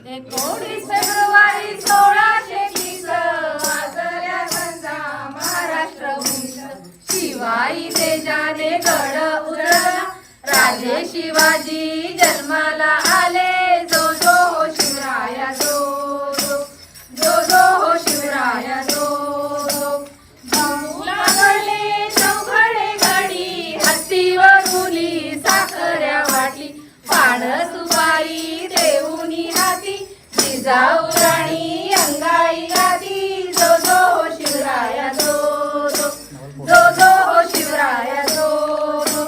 19 February 1630 वाजल्या संजा महाराष्ट्र भूमीत. शिवाई तेजाने गड उजळला, राजे शिवाजी जन्माला आले. जो जो हो शिवराया जो जो, जो जो हो शिवराया जो जो. बाबूला गडले चौघडे गडी, हत्तीवरुली साखऱ्या वाटली. पान सुपारी देऊनी हाती, जिजाऊ राणी अंगाई गाती. जो जो हो शिवराया जो जो, जो जो हो शिवराया जो जो.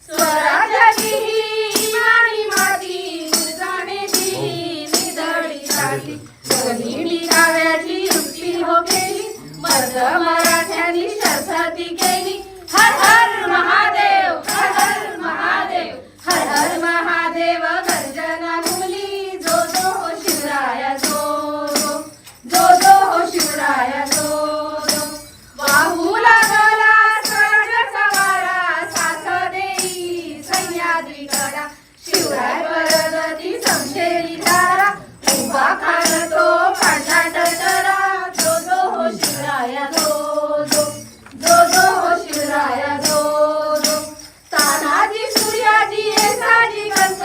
स्वराज्याची ही इमानी माती, जाणे दिली निधडी काढली. गनिमी गाव्याची युक्ती हो केली, मर्द मराठ्यांनी शर्थी केली. हर हर महादेव, हर हर महादेव, हर हर महादेव गर्जना घुमली. जो जो हो शिवराया जो जो, जो जो हो शिवराया जो जो. वाहू लागला स्वराज्याचा वारा, साथ देई सह्याद्री कडा. शिवराय वरदती समशेरी धारा, उभा खालतो काढला टटरा. जो जो हो शिवराया जो जो, जो जो हो शिवराया जो जो. तानाजी सूर्याजी येसाजी कंस,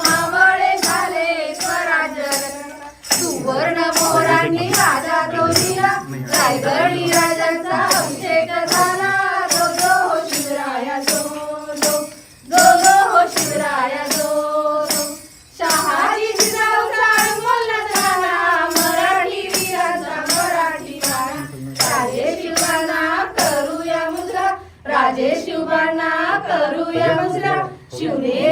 मावळे झाले स्वराज्य रत्न. सुवर्ण मोरांनी राजा तो दिला, रायगडी राजांचा अभिषेक झाला. जो जो हो शिवराया जो जो, जो जो हो शिवराया जो जो. शहाजी जिजाऊचा अनमोल झाला, मराठी वीरांचा मराठी राणा. राजे शिवबांना करूया मुजरा, राजे शिवबांना करूया मुजरा. शिवने